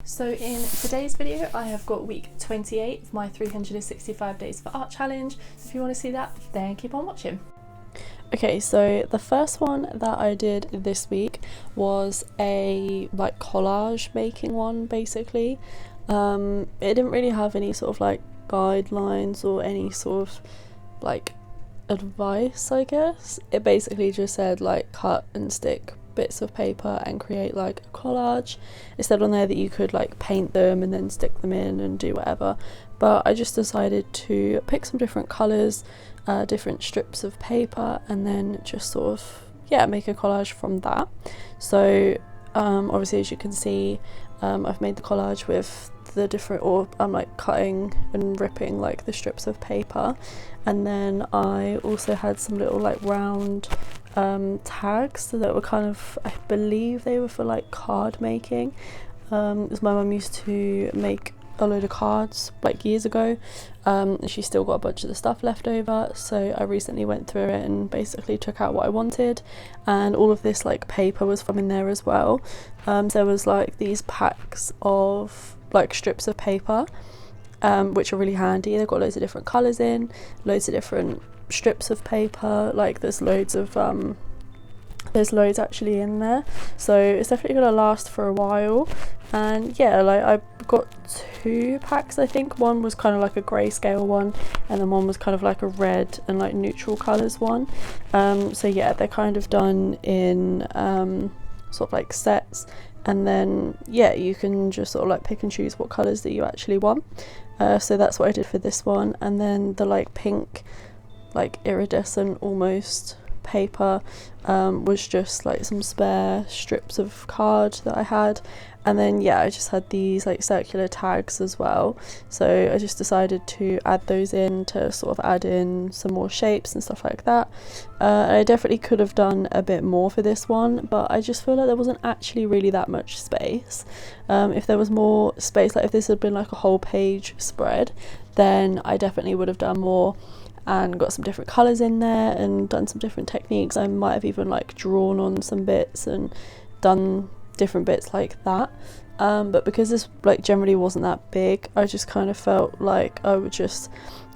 So in today's video I have got week 28 of my 365 days for art challenge, so if you want to see that then keep on watching. Okay, so the first one that I did this week was a collage making one basically. It didn't really have any sort of guidelines or any sort of advice, I guess. It basically just said cut and stick bits of paper and create a collage. It said on there that you could paint them and then stick them in and do whatever, but I just decided to pick some different colours, different strips of paper, and then just sort of make a collage from that. So obviously, as you can see, I've made the collage with the different, or I'm cutting and ripping the strips of paper, and then I also had some little round tags that were kind of, I believe they were for card making, because my mum used to make a load of cards years ago, and she still got a bunch of the stuff left over, so I recently went through it and basically took out what I wanted, and all of this paper was from in there as well. There was these packs of strips of paper, which are really handy. They've got loads of different colours in, loads of different strips of paper, there's loads actually in there, so it's definitely gonna last for a while. And yeah, I got two packs, I think. One was kind of a grayscale one, and then one was kind of a red and neutral colours one. So yeah, they're kind of done in sort of sets, and then yeah, you can just sort of pick and choose what colours that you actually want. So that's what I did for this one. And then the pink iridescent almost paper was just some spare strips of card that I had. And then yeah, I just had these circular tags as well, so I just decided to add those in to sort of add in some more shapes and stuff like that. I definitely could have done a bit more for this one, but I just feel like there wasn't actually really that much space. If there was more space, if this had been a whole page spread, then I definitely would have done more and got some different colours in there and done some different techniques. I might have even drawn on some bits and done different bits like that, but because this generally wasn't that big, I just kind of felt I would just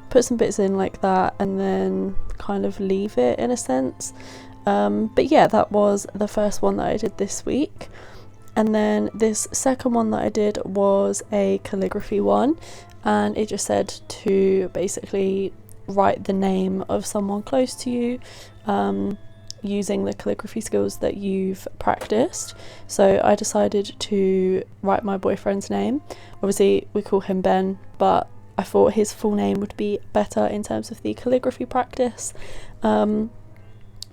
put some bits in like that and then kind of leave it in a sense. But yeah, that was the first one that I did this week. And then this second one that I did was a calligraphy one, and it just said to basically write the name of someone close to you, using the calligraphy skills that you've practiced. So I decided to write my boyfriend's name. Obviously we call him Ben, but I thought his full name would be better in terms of the calligraphy practice.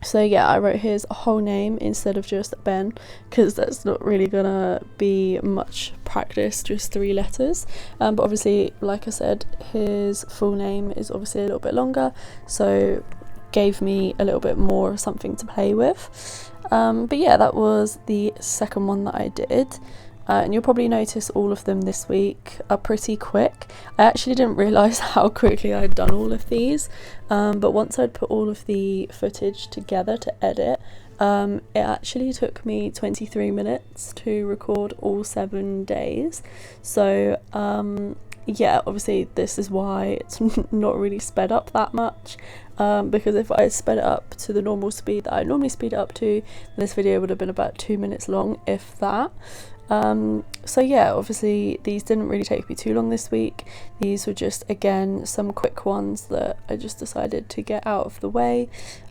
So yeah, I wrote his whole name instead of just Ben, because that's not really gonna be much practice, just 3 letters. But obviously, like I said, his full name is obviously a little bit longer, so gave me a little bit more something to play with. But yeah, that was the second one that I did. And you'll probably notice all of them this week are pretty quick. I actually didn't realise how quickly I'd done all of these, but once I'd put all of the footage together to edit, it actually took me 23 minutes to record all 7 days. So yeah, obviously this is why it's not really sped up that much, because if I sped it up to the normal speed that I normally speed it up to, this video would have been about 2 minutes long, if that. So yeah, obviously these didn't really take me too long this week. These were just, again, some quick ones that I just decided to get out of the way.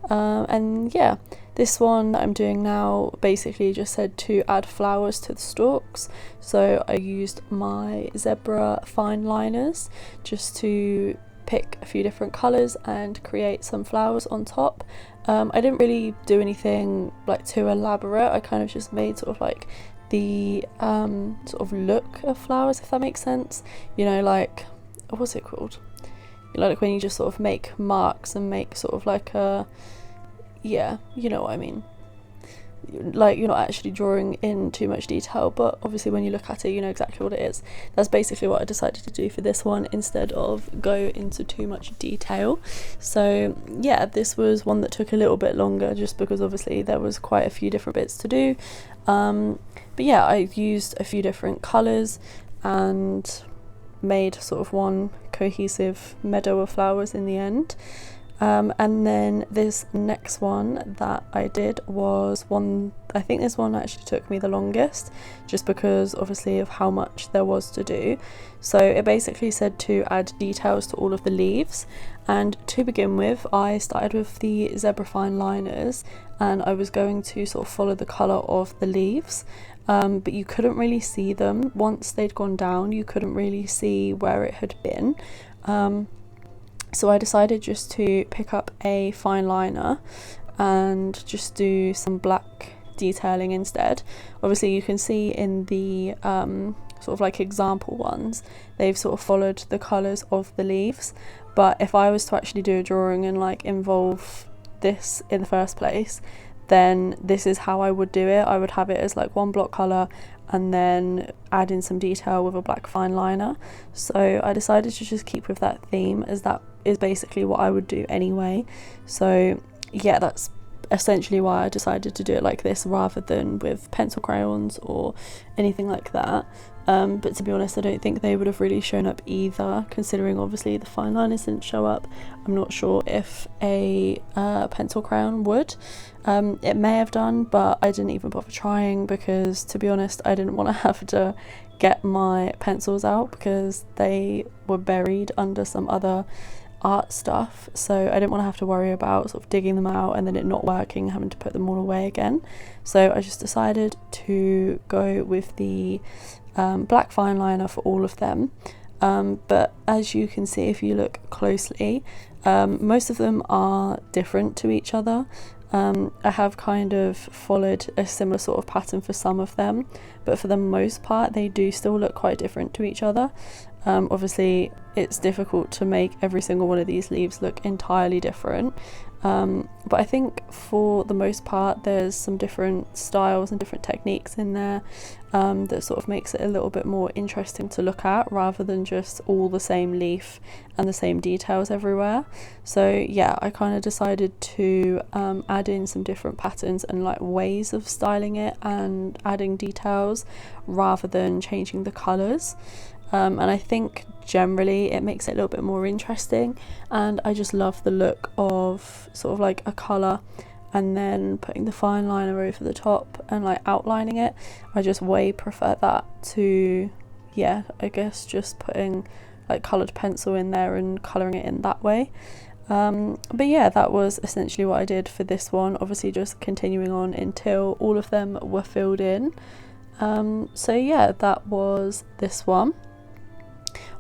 And yeah, this one that I'm doing now basically just said to add flowers to the stalks. So I used my zebra fine liners just to pick a few different colours and create some flowers on top. I didn't really do anything too elaborate. I kind of just made sort of the sort of look of flowers, if that makes sense. You know, what's it called? When you just sort of make marks and make sort of a, yeah, you know what I mean. You're not actually drawing in too much detail, but obviously when you look at it you know exactly what it is. That's basically what I decided to do for this one, instead of go into too much detail. So yeah, this was one that took a little bit longer just because obviously there was quite a few different bits to do. But yeah, I used a few different colours and made sort of one cohesive meadow of flowers in the end. And then this next one that I did was one, I think this one actually took me the longest, just because obviously of how much there was to do. So it basically said to add details to all of the leaves, and to begin with I started with the Zebrafine liners, and I was going to sort of follow the colour of the leaves, but you couldn't really see them. Once they'd gone down, you couldn't really see where it had been. So I decided just to pick up a fine liner and just do some black detailing instead. Obviously you can see in the sort of like example ones, they've sort of followed the colours of the leaves, but if I was to actually do a drawing and like involve this in the first place, then this is how I would do it. I would have it as like one block colour and then add in some detail with a black fine liner. So I decided to just keep with that theme, as that is basically what I would do anyway. So yeah, that's essentially why I decided to do it like this rather than with pencil crayons or anything like that. But to be honest, I don't think they would have really shown up either, considering obviously the fine liners didn't show up. I'm not sure if a pencil crayon would. It may have done, but I didn't even bother trying because, to be honest, I didn't want to have to get my pencils out because they were buried under some other art stuff, so I didn't want to have to worry about sort of digging them out and then it not working, having to put them all away again. So I just decided to go with the black fine liner for all of them. But as you can see, if you look closely, most of them are different to each other. I have kind of followed a similar sort of pattern for some of them, but for the most part they do still look quite different to each other. Obviously it's difficult to make every single one of these leaves look entirely different, but I think for the most part there's some different styles and different techniques in there that sort of makes it a little bit more interesting to look at, rather than just all the same leaf and the same details everywhere. So yeah, I kind of decided to add in some different patterns and like ways of styling it and adding details rather than changing the colours. And I think generally it makes it a little bit more interesting, and I just love the look of sort of like a colour and then putting the fine liner over the top and like outlining it. I just way prefer that to, yeah, I guess just putting like coloured pencil in there and colouring it in that way. But yeah, that was essentially what I did for this one, obviously just continuing on until all of them were filled in. So yeah, that was this one.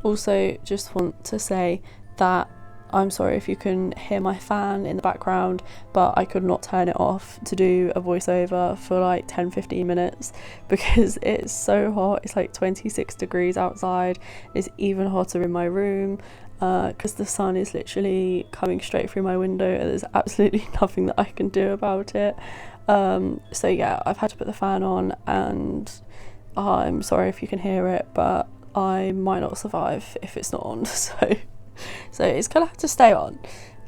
Also just want to say that I'm sorry if you can hear my fan in the background, but I could not turn it off to do a voiceover for like 10-15 minutes because it's so hot. It's like 26 degrees outside. It's even hotter in my room because the sun is literally coming straight through my window and there's absolutely nothing that I can do about it. So yeah, I've had to put the fan on, and I'm sorry if you can hear it, but I might not survive if it's not on, so it's gonna have to stay on.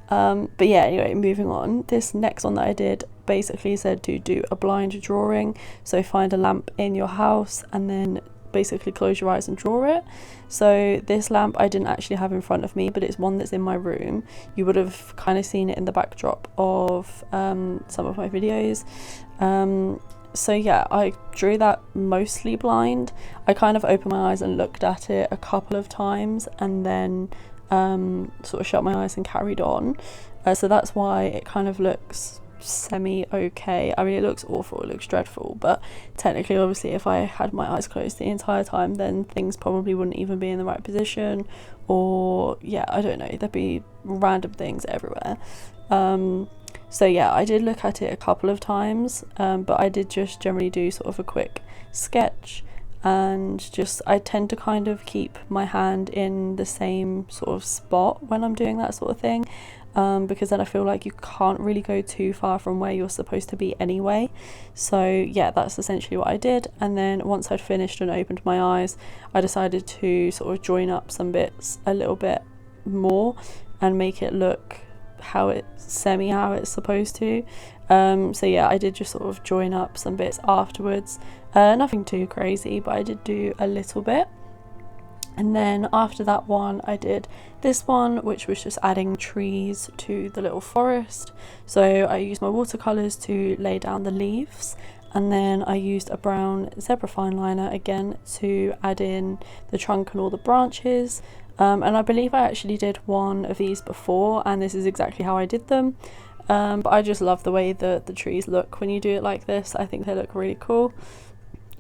But yeah, anyway, moving on. This next one that I did basically said to do a blind drawing, so find a lamp in your house and then basically close your eyes and draw it. So this lamp I didn't actually have in front of me, but it's one that's in my room. You would have kind of seen it in the backdrop of some of my videos. So yeah, I drew that mostly blind. I kind of opened my eyes and looked at it a couple of times and then sort of shut my eyes and carried on. So that's why it kind of looks semi-okay. I mean, it looks awful, it looks dreadful, but technically obviously if I had my eyes closed the entire time, then things probably wouldn't even be in the right position, or yeah, I don't know, there'd be random things everywhere. So yeah, I did look at it a couple of times, but I did just generally do sort of a quick sketch, and just I tend to kind of keep my hand in the same sort of spot when I'm doing that sort of thing, because then I feel like you can't really go too far from where you're supposed to be anyway. So yeah, that's essentially what I did. And then once I'd finished and opened my eyes, I decided to sort of join up some bits a little bit more and make it look how it's supposed to. So yeah, I did just sort of join up some bits afterwards, nothing too crazy, but I did do a little bit. And then after that one, I did this one, which was just adding trees to the little forest. So I used my watercolours to lay down the leaves, and then I used a brown zebra fine liner again to add in the trunk and all the branches. And I believe I actually did one of these before, and this is exactly how I did them. But I just love the way that the trees look when you do it like this. I think they look really cool.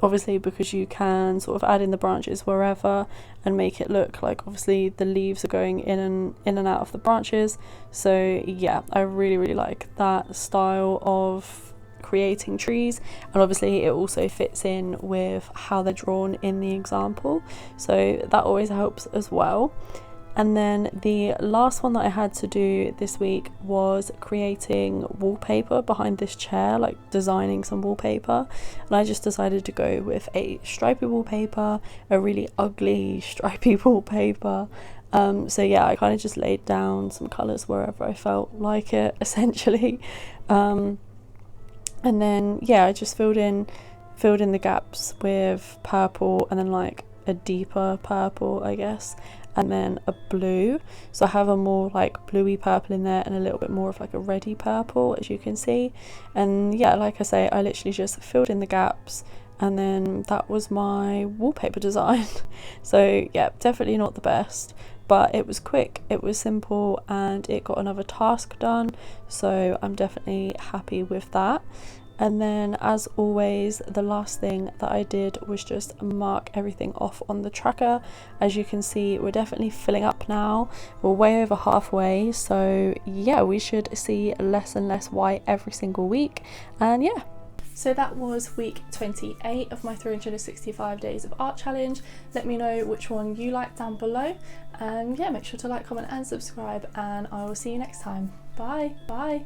Obviously, because you can sort of add in the branches wherever and make it look like obviously the leaves are going in and out of the branches. So yeah, I really like that style of creating trees, and obviously it also fits in with how they're drawn in the example, so that always helps as well. And then the last one that I had to do this week was creating wallpaper behind this chair, like designing some wallpaper. And I just decided to go with a stripy wallpaper, a really ugly stripy wallpaper. So yeah, I kind of just laid down some colours wherever I felt like it, essentially. And then yeah, I just filled in the gaps with purple, and then like a deeper purple, I guess, and then a blue. So I have a more like bluey purple in there and a little bit more of like a reddy purple, as you can see. And yeah, like I say, I literally just filled in the gaps, and then that was my wallpaper design. So yeah, definitely not the best, but it was quick, it was simple, and it got another task done, so I'm definitely happy with that. And then as always, the last thing that I did was just mark everything off on the tracker. As you can see, we're definitely filling up now. We're way over halfway, so yeah, we should see less and less white every single week. And yeah, so that was week 28 of my 365 days of art challenge. Let me know which one you like down below, and yeah, make sure to like, comment and subscribe, and I will see you next time. Bye.